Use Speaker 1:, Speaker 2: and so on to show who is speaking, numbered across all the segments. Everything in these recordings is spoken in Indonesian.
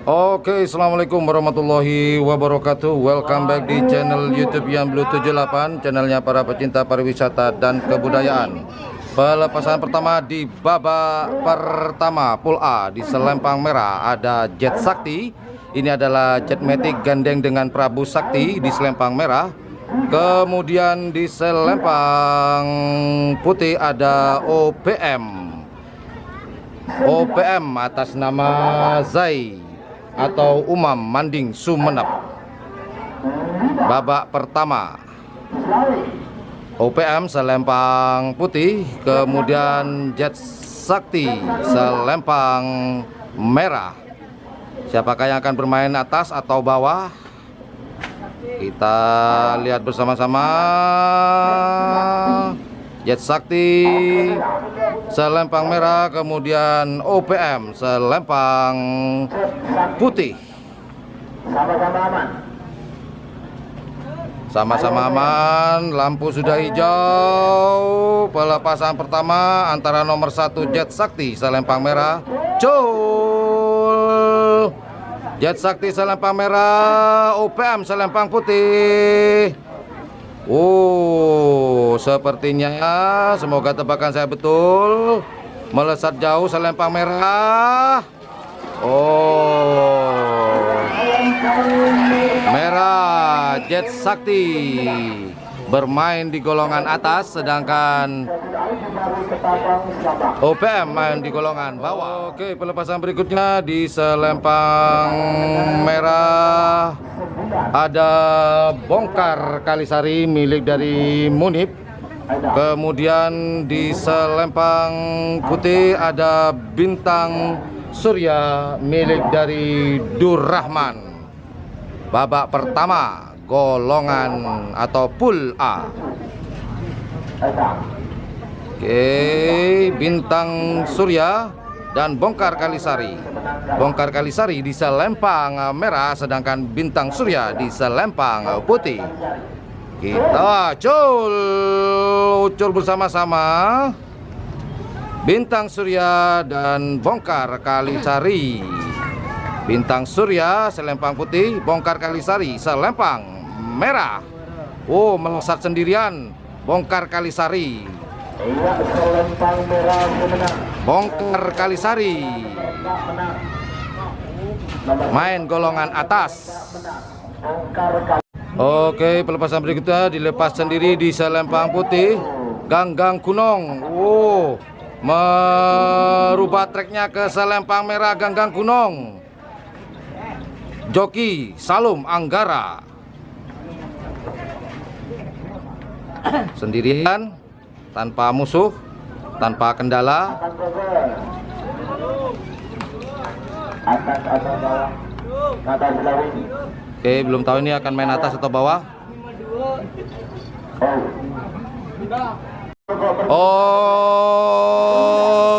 Speaker 1: Oke, assalamualaikum warahmatullahi wabarakatuh. Welcome back di channel YouTube Yan Blue 78, channelnya para pecinta pariwisata dan kebudayaan. Pelepasan pertama di babak pertama Pool A di Selempang Merah ada Jet Sakti. Ini adalah Jet Matic gandeng dengan Prabu Sakti di Selempang Merah. Kemudian di Selempang Putih ada OPM atas nama Zai atau Umam Manding Sumenep. Babak pertama OPM Selempang Putih, kemudian Jet Sakti Selempang Merah. Siapakah yang akan bermain atas atau bawah? Kita lihat bersama-sama. Jet Sakti Selempang Merah, kemudian OPM Selempang Putih. Sama-sama aman, lampu sudah hijau. Pelepasan pertama antara nomor 1 Jet Sakti Selempang Merah. Cul. Jet Sakti Selempang Merah, OPM Selempang Putih. Sepertinya semoga tebakan saya betul. Melesat jauh Selempang Merah. Merah Jet Sakti bermain di golongan atas, sedangkan OPM main di golongan bawah. Oke, pelepasan berikutnya di Selempang Merah ada Bongkar Kalisari milik dari Munib. Kemudian di Selempang Putih ada Bintang Surya milik dari Durrahman. Babak pertama golongan atau Pool A. Oke, Bintang Surya dan Bongkar Kalisari. Bongkar Kalisari di Selempang Merah, sedangkan Bintang Surya di Selempang Putih. Kita ucul bersama-sama. Bintang Surya dan Bongkar Kalisari. Bintang Surya Selempang Putih, Bongkar Kalisari Selempang Merah. Melesat sendirian Bongkar Kalisari. Bongkar Kalisari main golongan atas. Oke, pelepasan berikutnya dilepas sendiri di Selempang Putih. Ganggang Gunung. Merubah treknya ke Selempang Merah. Ganggang Gunung. Joki Salum Anggara sendirian, tanpa musuh, tanpa kendala. Oke, belum tahu ini akan main atas atau bawah.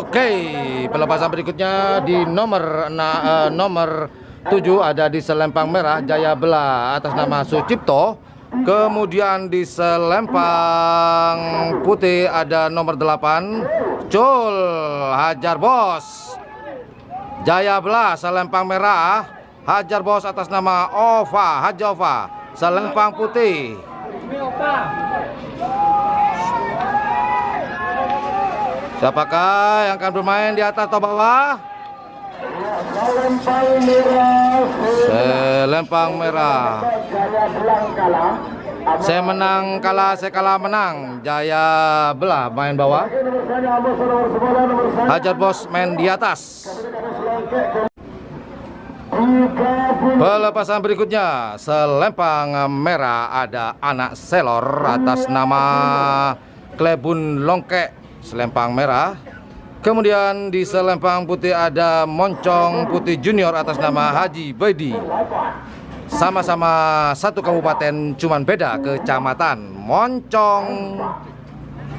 Speaker 1: Oke, pelepasan berikutnya di nomor 7 ada di Selempang Merah Jaya Bela atas nama Sucipto. Kemudian di Selempang Putih ada nomor 8 Cul Hajar Bos. Jaya Bela Selempang Merah, Hajar Bos atas nama Hajova Selempang Putih. Siapakah yang akan bermain di atas atau bawah? Selempang Merah. Saya menang kalah, saya kalah menang. Jaya Bela main bawah. Hajar Bos main di atas. Pelepasan berikutnya Selempang Merah ada Anak Selor atas nama Klebun Longkek Selempang Merah. Kemudian di Selempang Putih ada Moncong Putih Junior atas nama Haji Baidi. Sama-sama satu kabupaten, cuman beda kecamatan. Moncong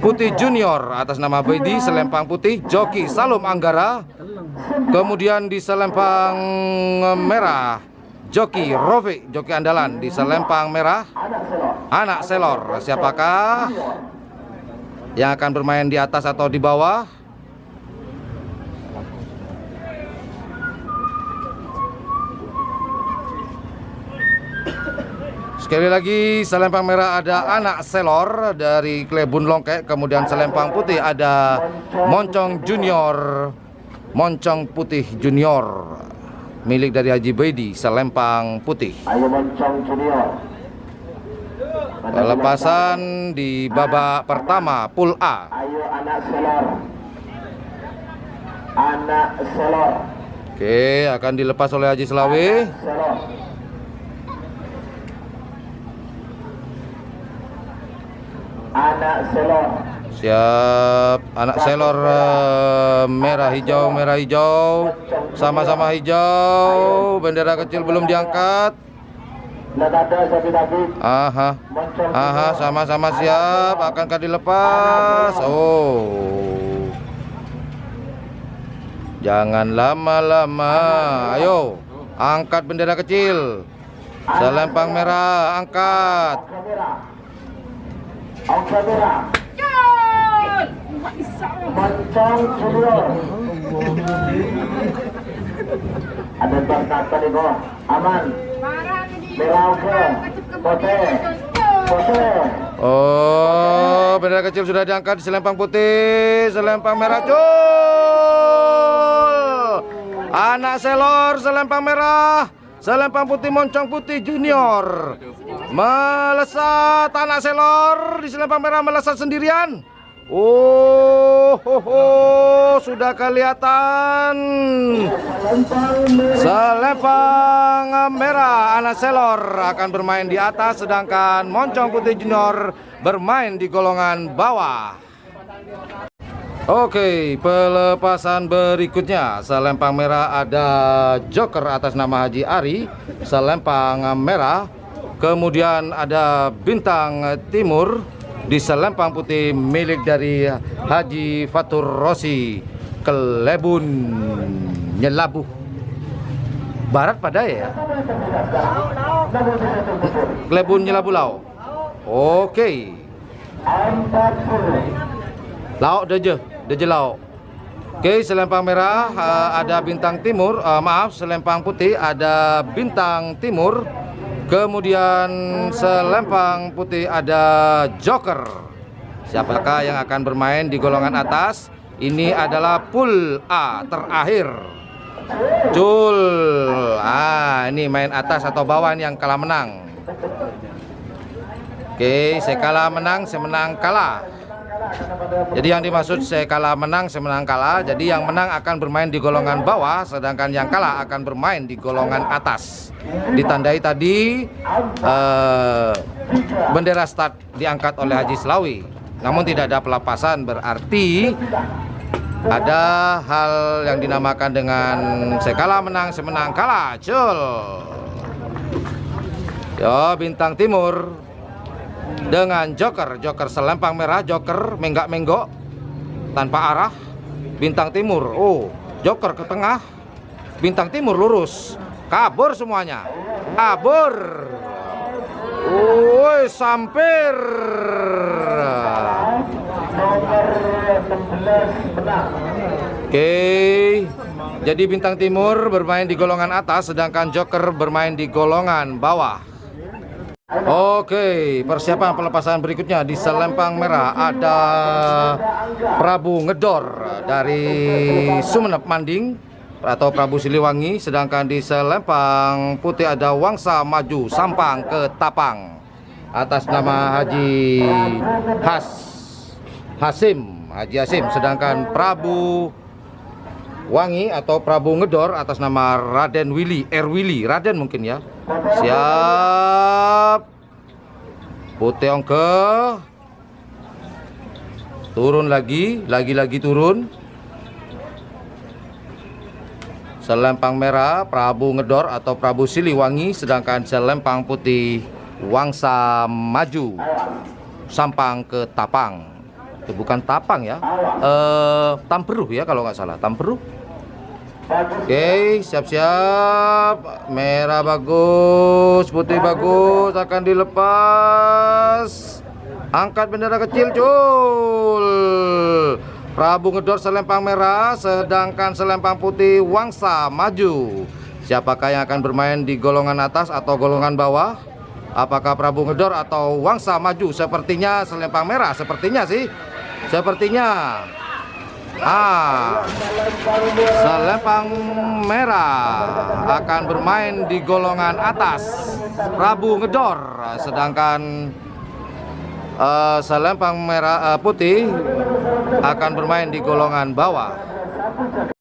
Speaker 1: Putih Junior atas nama Baidi Selempang Putih, Joki Salum Anggara. Kemudian di Selempang Merah Joki Rofiq, joki andalan di Selempang Merah Anak Selor. Siapakah yang akan bermain di atas atau di bawah? Sekali lagi, selempang merah ada Anak Selor dari Klebun Longkek. Kemudian selempang putih ada Moncong Junior, Moncong Putih Junior, milik dari Haji Baidi, selempang putih.
Speaker 2: Ayo Moncong Junior.
Speaker 1: Pelepasan di babak pertama Pool A.
Speaker 2: Ayo Anak Selor. Anak Selor.
Speaker 1: Oke, akan dilepas oleh Haji Selawi.
Speaker 2: Selor. Anak Selor.
Speaker 1: Siap, Anak Selor merah hijau, sama-sama hijau. Bendera kecil belum diangkat. Aha, sama-sama siap. Akankah dilepas? Oh, jangan lama-lama. Ayo, angkat bendera kecil. Selempang merah, angkat.
Speaker 2: Angkat merah. Moncong Junior. Ada berkata nih kok. Aman. Merah ke. Pote. Pote.
Speaker 1: Oh, bendera kecil sudah diangkat di selempang putih, selempang merah cul. Anak Selor, selempang merah, selempang putih Moncong Putih Junior. Melesat Anak Selor di selempang merah, melesat sendirian. Sudah kelihatan selempang merah. Anak Selor akan bermain di atas, sedangkan Moncong Putih Junior bermain di golongan bawah. Oke, pelepasan berikutnya. Selempang merah ada Joker atas nama Haji Ari, selempang merah. Kemudian ada Bintang Timur di selempang putih, milik dari Haji Fatur Rosi, Klebun Nyelabuh Barat pada ya. Klebun Nyelabuh Lau. Oke. Lauk Deje Lauk. Oke, selempang merah ada Bintang Timur, selempang putih ada Bintang Timur. Kemudian selempang putih ada Joker. Siapakah yang akan bermain di golongan atas? Ini adalah Pool A terakhir. Cul. Ini main atas atau bawah ini yang kalah menang. Oke, saya kalah menang, saya menang kalah. Jadi yang dimaksud saya kalah menang, saya menang kalah. Jadi yang menang akan bermain di golongan bawah, sedangkan yang kalah akan bermain di golongan atas. Ditandai tadi bendera start diangkat oleh Haji Selawi, namun tidak ada pelepasan, berarti ada hal yang dinamakan dengan saya kalah menang, saya menang kalah. Cul. Yo, Bintang Timur dengan Joker selempang merah, Joker menggak-menggok tanpa arah. Bintang Timur, Joker ke tengah, Bintang Timur lurus, kabur semuanya, kabur. Woi, sampir. Oke, jadi Bintang Timur bermain di golongan atas, sedangkan Joker bermain di golongan bawah. Oke, persiapan pelepasan berikutnya di selempang merah ada Prabu Ngedor dari Sumeneb Manding atau Prabu Siliwangi, sedangkan di selempang putih ada Wangsa Maju Sampang ke Tapang atas nama Haji Hasim, sedangkan Prabu Wangi atau Prabu Ngedor atas nama Raden Willy, Raden mungkin ya. Siap. Putih ongke. Turun lagi turun. Selempang merah Prabu Ngedor atau Prabu Siliwangi, sedangkan selempang putih Wangsa Maju Sampang ke Tapang. Itu bukan Tapang ya, Tamperuh ya kalau nggak salah, Tamperuh. Oke, siap-siap. Merah bagus, putih bagus, akan dilepas. Angkat bendera kecil, cul. Prabu Ngedor selempang merah, sedangkan selempang putih Wangsa Maju. Siapakah yang akan bermain di golongan atas atau golongan bawah? Apakah Prabu Ngedor atau Wangsa Maju? Sepertinya selempang merah, sepertinya sih. Sepertinya selempang merah akan bermain di golongan atas, Prabu Ngedor. Sedangkan selempang merah putih akan bermain di golongan bawah.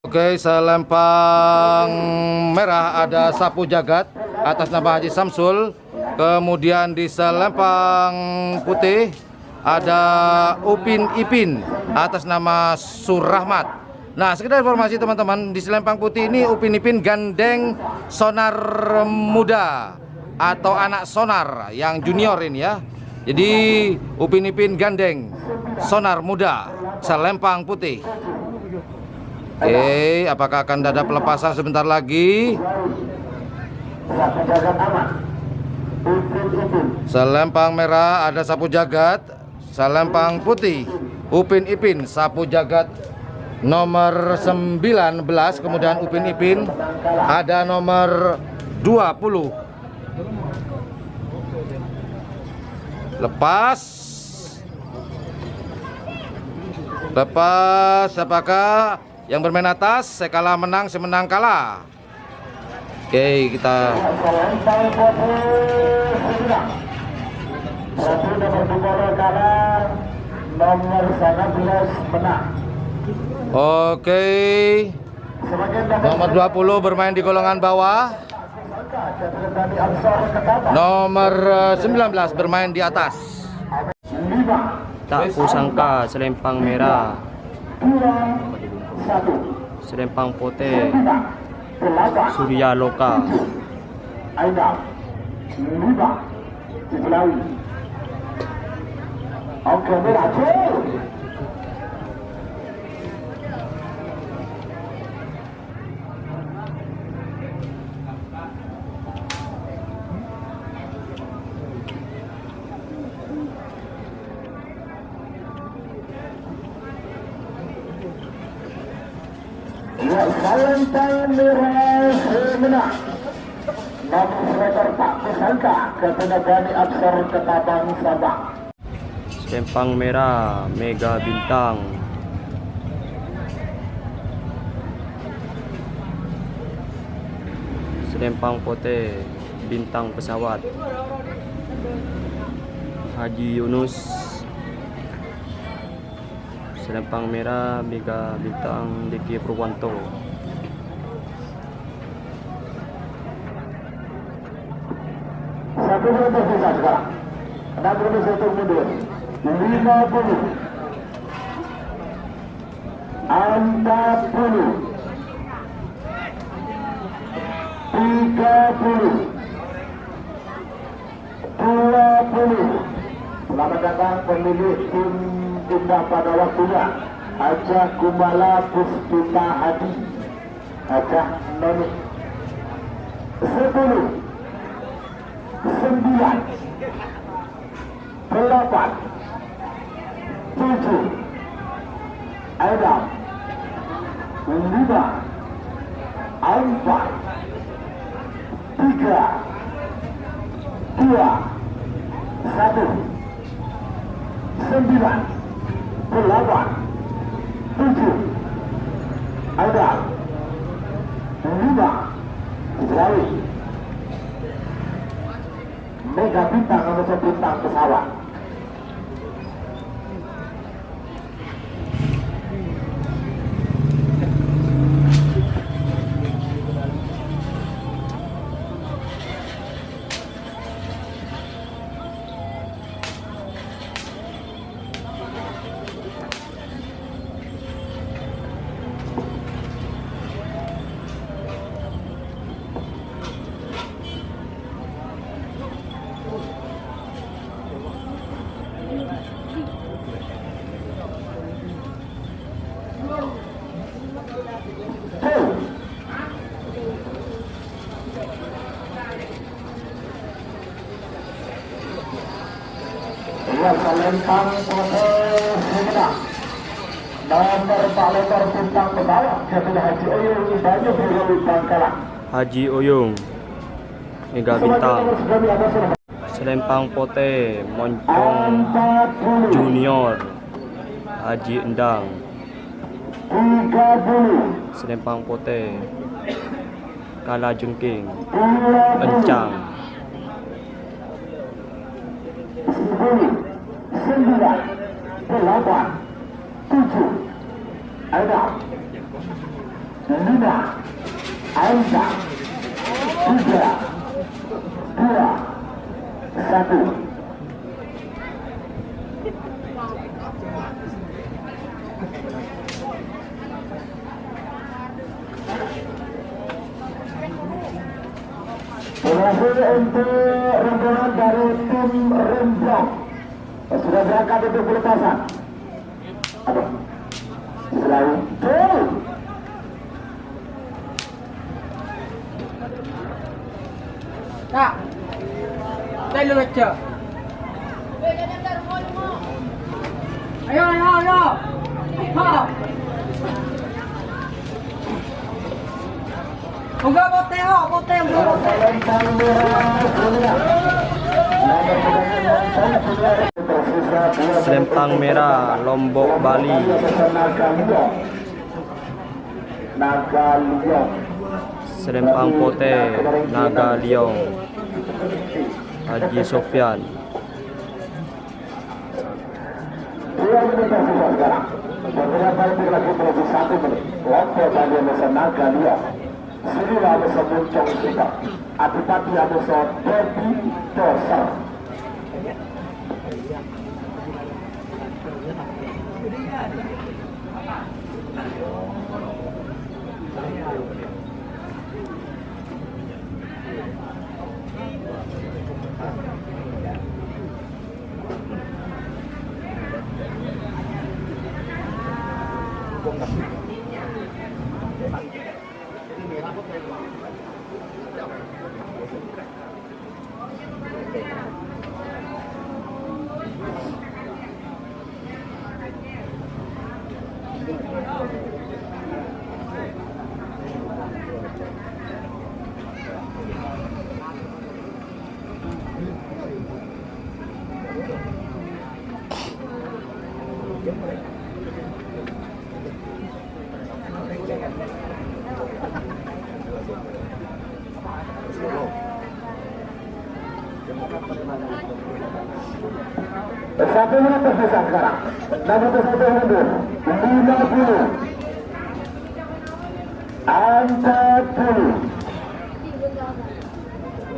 Speaker 1: Oke, selempang merah ada Sapu Jagat atas nama Haji Samsul. Kemudian di selempang putih ada Upin Ipin atas nama Surahmat. Nah, sekedar informasi teman-teman, di selempang putih ini Upin Ipin gandeng sonar muda atau anak sonar yang junior ini ya. Jadi Upin Ipin gandeng sonar muda selempang putih. Oke, apakah akan ada pelepasan sebentar lagi? Selempang merah ada Sapu Jagat, selempang putih Upin Ipin, Sapu Jagat nomor 19, kemudian Upin Ipin ada nomor 20. Lepas, apakah yang bermain atas? Saya kalah menang, saya menang kalah. Oke, kita
Speaker 2: nomor 19 menang.
Speaker 1: Oke. Nomor 20 bermain di golongan bawah. Nomor 19 bermain di atas.
Speaker 3: Tak kusangka selempang merah, selempang putih Surya Loka.
Speaker 2: Oke, merah cuy. Ya, selempang merah menang. Nomor tak kusangka ketenagani Aksar Ketapang Sabang.
Speaker 3: Selempang merah Mega Bintang, selempang putih Bintang Pesawat Haji Yunus, selempang merah Mega Bintang Diki Purwanto.
Speaker 2: Satu menit sisa sekarang. 61 mundur. 50 40 30 20. Selamat datang pemilik tim Indah pada waktunya, Acah Kumala Puspita Hadi, Acah Noni. 10 9 8 7 Adam 5 4 3 2 1 9 8 7 Adam 5 Selawi Mega Bintang nomor 1 Bintang Pesawat. Selempang putih Sumedang nomor 4 Bintang Pesawat jatuh Haji Oyung Banyu Biru Bangkalan.
Speaker 3: Haji Oyung Mega Bintang. Selempang Putih Moncong Junior Haji Endang.
Speaker 2: 30.
Speaker 3: Selempang Putih Kala Jengking Encang.
Speaker 2: 9, 8, 7, 6, 5, 4, 3, 2, 1. Berhasil untuk rombongan dari tim Remblong. Sudah berangkat untuk pelepasan. Aduh. Selalu tuh.
Speaker 4: Kak, tay lượt chưa? Ayo, ayo, ayo. Ha. Enggak bote ho, bote ho.
Speaker 3: Selempang Merah Lombok Bali.
Speaker 2: Naga Liong.
Speaker 3: Selempang Putih Naga Liong Haji Sofyan.
Speaker 2: 2 menit tersisa sekarang. Beberapa detik lagi menuju 1 menit. Lombok Bali Mesa Naga Liong. Sinilah Mesa Moncong Super. Adipati Mesa Debbie Doser. Satu menit tersisa sekarang. Namun tersisa mundur. 50, 40,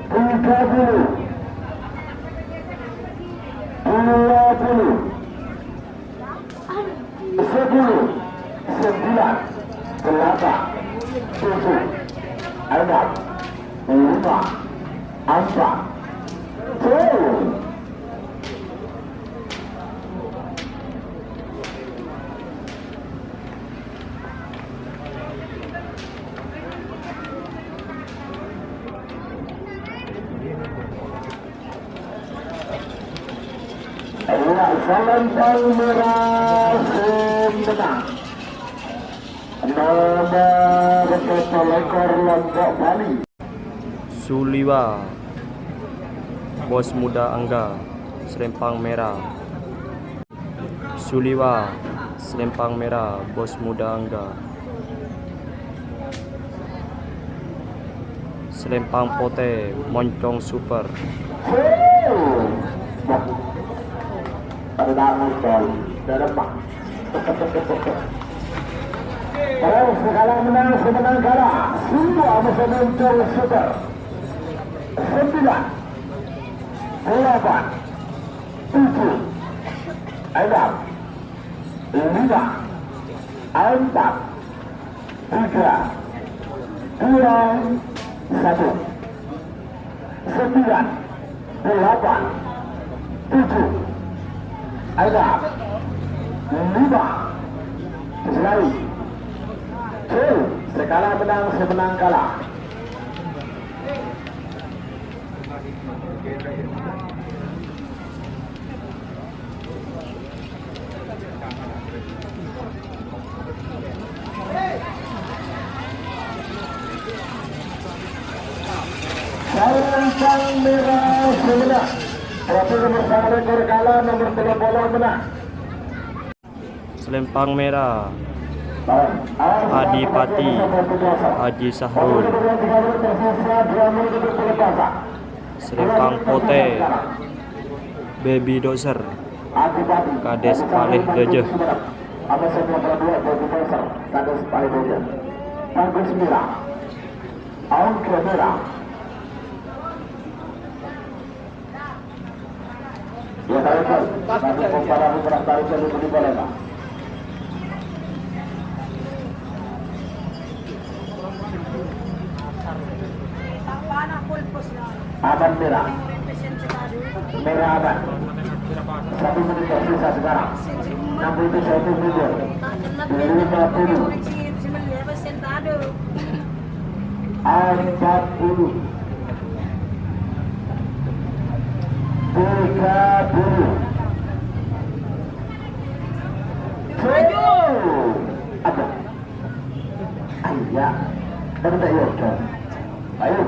Speaker 2: 30, 20, 10, 9, 8, 7, 6, 5, 4, 3. Selempang Merah menang. Nomor ekor Lombok Bali.
Speaker 3: Suliwa Bos Muda Angga Selempang Merah. Suliwa Selempang Merah Bos Muda Angga. Selempang Putih Moncong Super.
Speaker 2: Kalau sekarang menang semenang kalah. Semua masa muncul super. 9, 8, 7, 6, 5, 4, 3, 2, 1. 9, 8, 7, 6, 5. Selalu. Sekala menang semenang kalah. Selempang Merah semenang. Trofi nomor 1 ekor kalah, nomor 30 menang.
Speaker 3: Selempang merah Adipati Haji Sahrul. Selempang putih Baby Dozer Kades Palih Dejeh.
Speaker 2: Kades Palih Dejeh. Bagus merah. Angka merah. Ya tarik. Bagi pembalap yang tarik jalur di bola. Aban merah. Merah aban. 1 menit tersisa sekarang. 61 mundur. 50. 40. 30. Ada. Ayah. Dan tak yuk. Ayo.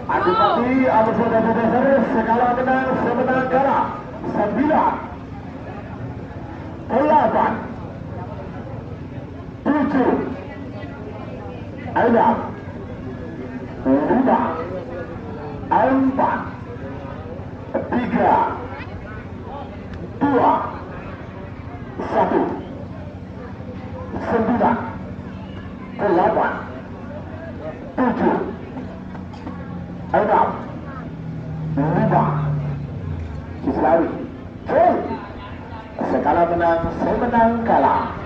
Speaker 2: Adipati Abu Sudah Dasar skala menang semenang kalah 9 8 7 6 5 4 3 2 1 9 8 7 6 5 Cislawi skala menang semenang kalah.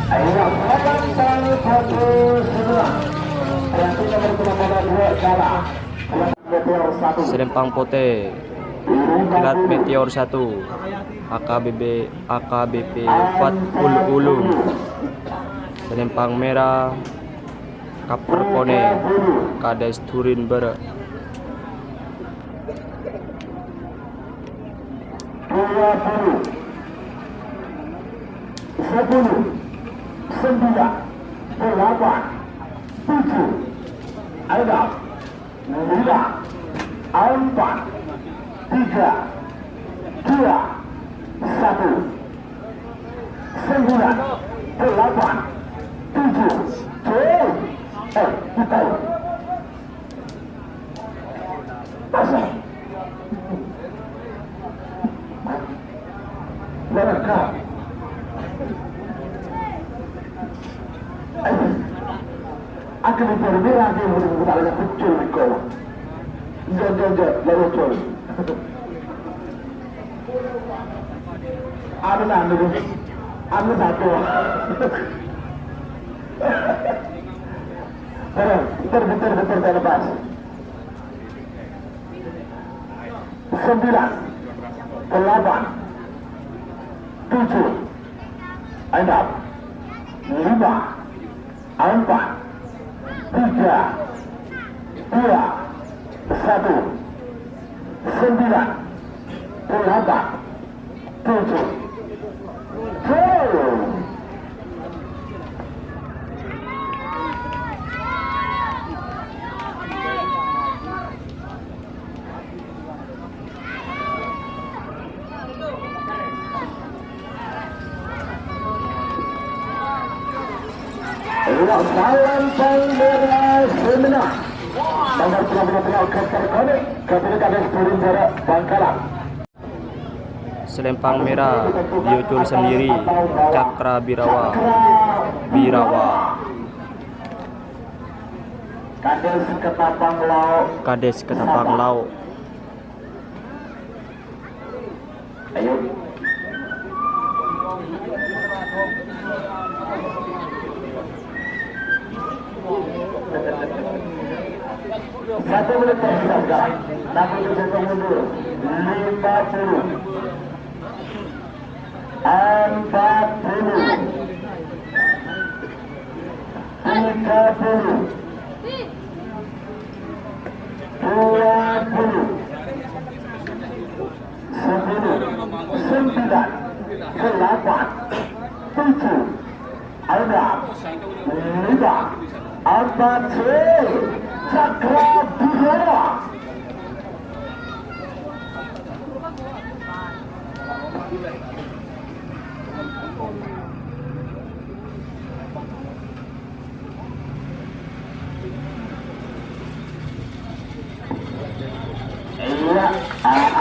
Speaker 2: Ayo dan satu semua. Yang nomor 2 kalah.
Speaker 3: Selempang putih Kilat Meteor 1 AKBP Fat Ulu. Selempang merah Capricorn Kades Turin Ber.
Speaker 2: 20 10 9 8 7 6 5 4 3 2 1 9 8 7 kita masa mereka akan berbeda di mudah-mudahan kecil di kolom. Jangan lalu col. Anu satu. Betul terlepas. 9 8 7 6 5 4 3 2 1 9 8 7 Salam Panggara Semenang Banggar Pulau Capricorn Kades Turin Ber Bangkalan.
Speaker 3: Selempang merah Diocul sendiri Cakra Birawa Kades Ketapang Lau.
Speaker 2: Ayo. Satu menit tersisa sekarang. 60 mundur. 50 40 30 20 19 Apache Cakra Bihara. Iya,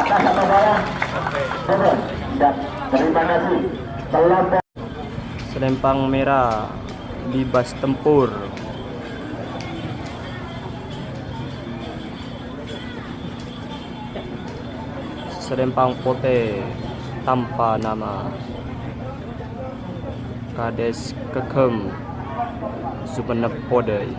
Speaker 2: atas atau bawah? Oke, dan terima kasih. Kelompok
Speaker 3: Selempang merah bebas tempur. Selempang putih tanpa nama Kades Kekem Subenepodai.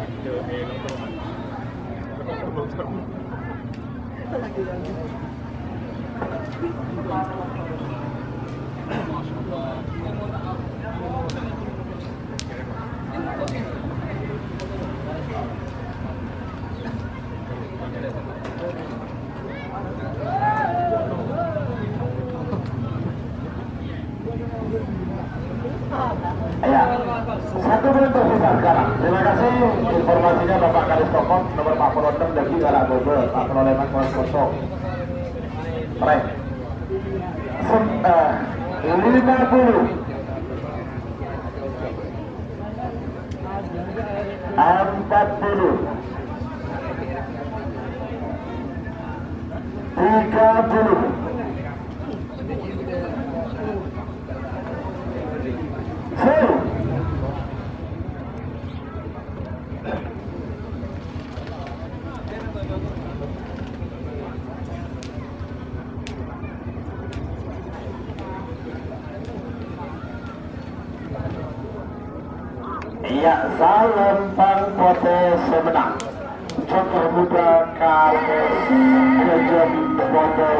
Speaker 2: ya, 1 menit tersisa sekarang. Terima kasih informasinya Bapak Kadis Tokon nomor 46 dari Galak Bogor, Pak Perolehan kosong. Baik. 50 40 30 Iya, Selempang Putih semenang. Joker muda Kades Kejem Putih.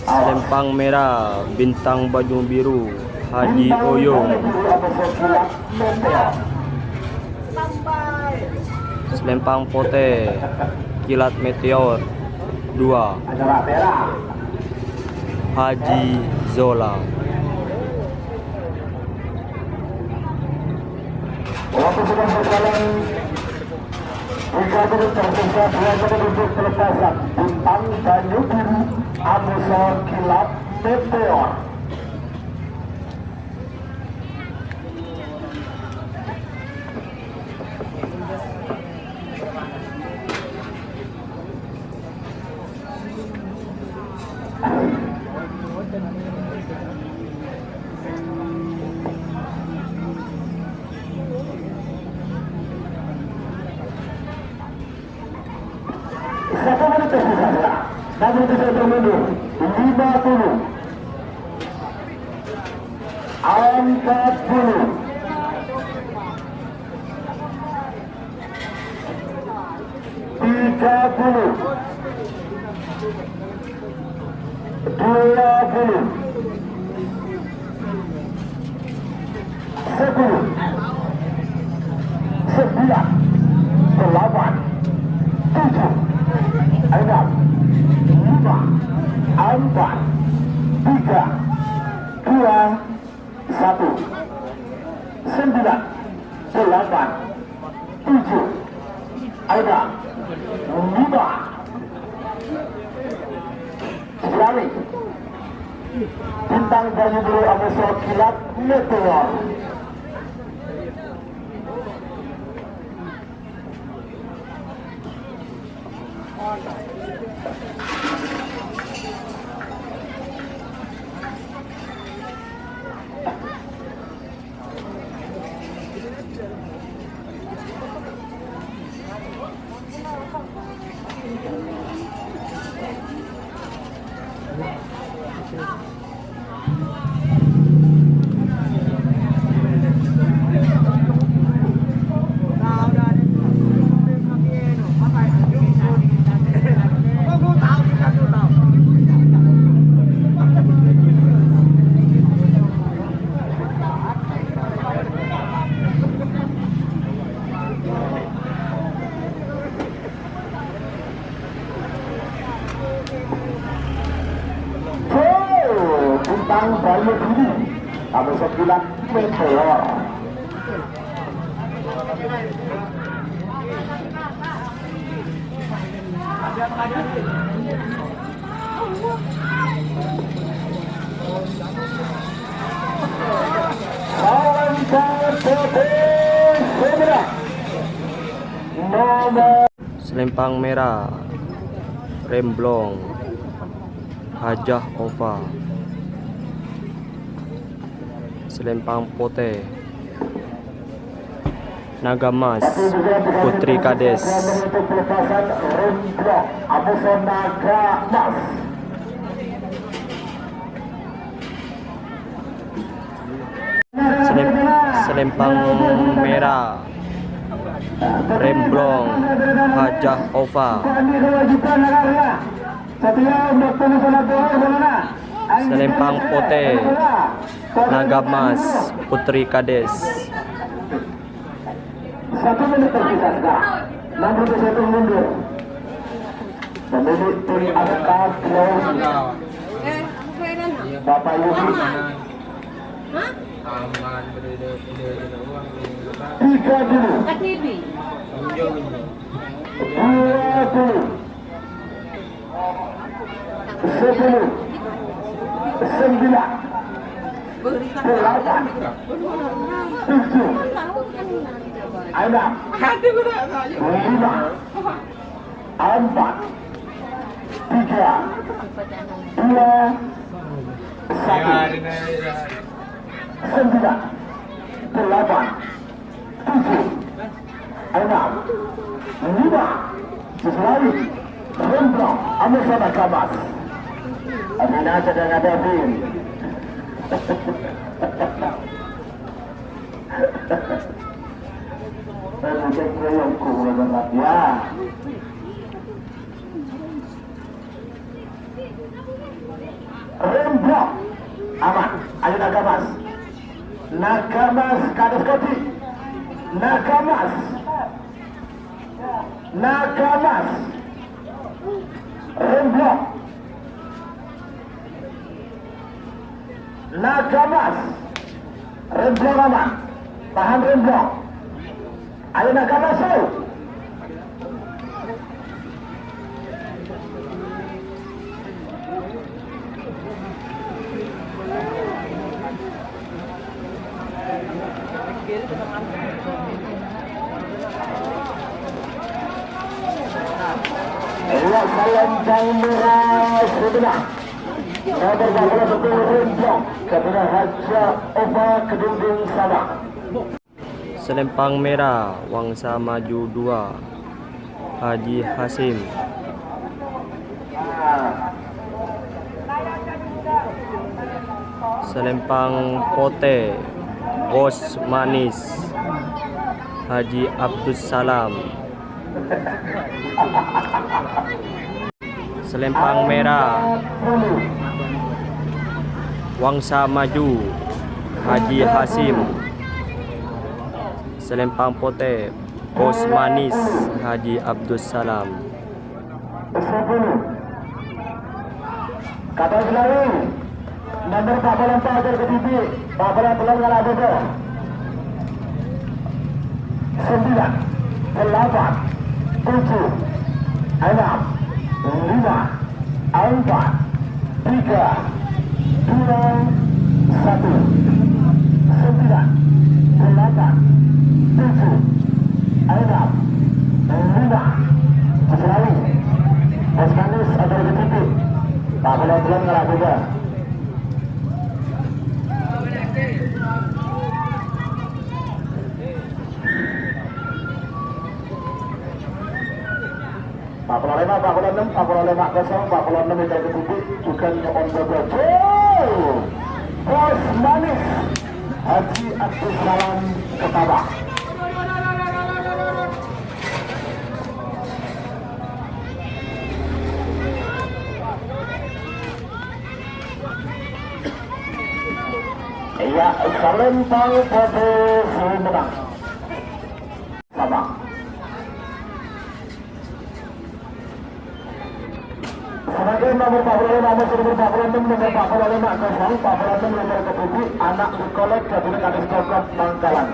Speaker 3: Selempang merah bintang baju biru Haji Oyong. Selempang putih Kilat Meteor 2
Speaker 2: Adalah merah.
Speaker 3: Haji Zola.
Speaker 2: Waktu sudah berjalan 3 menit tersisa, 2 menit untuk pelepasan bintang banyu biru Amusor Kilat Meteor. Satu menit tersisa sekarang. Namun bisa bermundur 50 40 30 20 10 9 8 7 6 5 4 3 2 1 9 8 7 ada 5 sekali bintang banyu biru Amusor Kilat Meteor. Bintang banyu biru Amusor Kilat Meteor.
Speaker 3: Selempang merah Remblong Hajah Ova. Selempang putih Naga Mas Putri Kades. Selempang merah Remblong Hajah Ova. Selempang putih Naga Mas Putri Kades.
Speaker 2: 1 menit tersisa sudah. 61 mundur. Pemilik tim Askar Bapak Yuki. 3 dulu. Remblong aman. Ayo Naga Mas. Naga Mas Kades Kopi. Naga Mas. Naga Mas. Remblong. Naga Mas. Remblong aman. Tahan Remblong. Ayo Naga Mas. Selempang merah sudah. Nomor 12 Remblong kepada Hajah Ova Kedundung Sabah.
Speaker 3: Selempang merah Wangsa Maju 2 Haji Hasim. Selempang putih Bos Manis Haji Abdus Salam. Selempang merah Wangsa Maju Haji Hasim. Selempang putih Bos Manis Haji Abdus Salam.
Speaker 2: 10 Kata Selawi nomor 44 dari KTP 44 dengan ABB 9 8 7 6 5 4 3 2 1 9 8 7 6 5 Selawi Bos Manis ada di titik tak boleh belum ngelak juga. Pak Puluh 5, Pak Puluh 6, Pak Puluh 5 kosong, Pak Puluh 6 meter ke titik bukan on the Bos Manis Haji Abdus Salam Ketabah. Ya, selempang putih menang. Sama. Sebagai nomor 45, nomor 46, nomor 45 kosong, 46 nomor ke 7, anak dikolek Kabupaten Kades Bogor Bangkalan.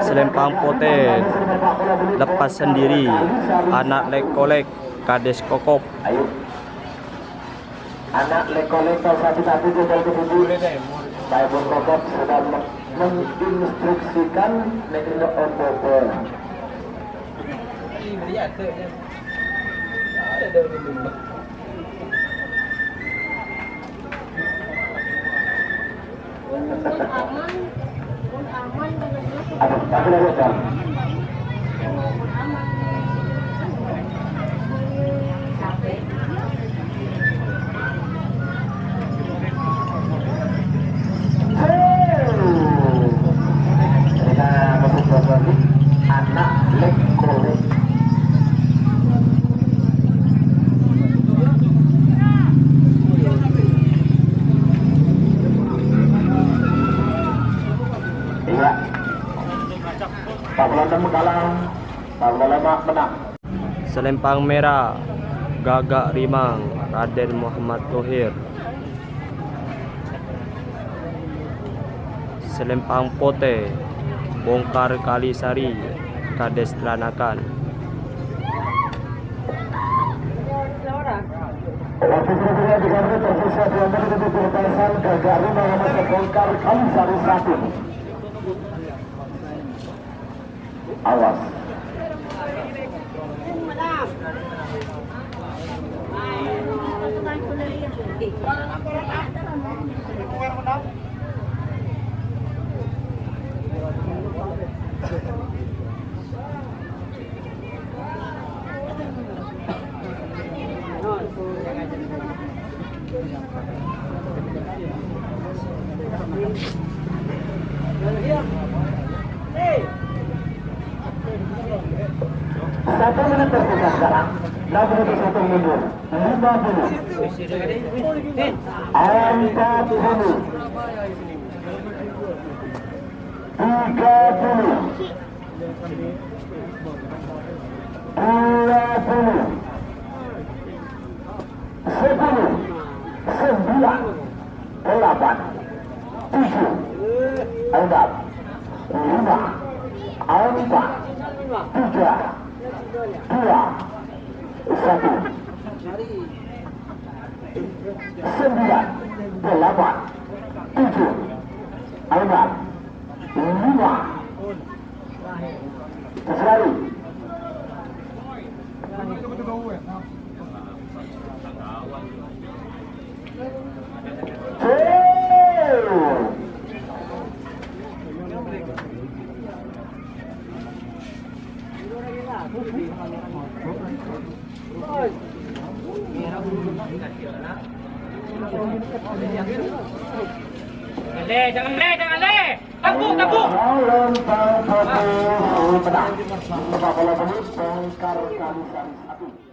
Speaker 3: Selempang Putih lepas sendiri, anak lekolek Kades Kokop.
Speaker 2: Ayo. Anak lekolek satu-satu jadwal ketujuh. Baik Bung Kokop sudah menginstruksikan negeri Opo. Aduh, tapi lagi kan. Anak lekolek. Iya. Pablo Menggalang, Pablo Lemak menang.
Speaker 3: Selempang merah, Gagak Rimang, Raden Muhammad Tohir. Selempang Putih, Bongkar Kalisari, Kades Tranakan.
Speaker 2: Tersisa 2 menit untuk pelepasan Gagak Rimang yang Bongkar Kalisari 1. Awas. Satu menit tersisa sekarang. 61 mundur. 50. 40.
Speaker 4: Jangan le. Tabuk.
Speaker 2: Menang. Bola menit Bongkar Kalisari 1.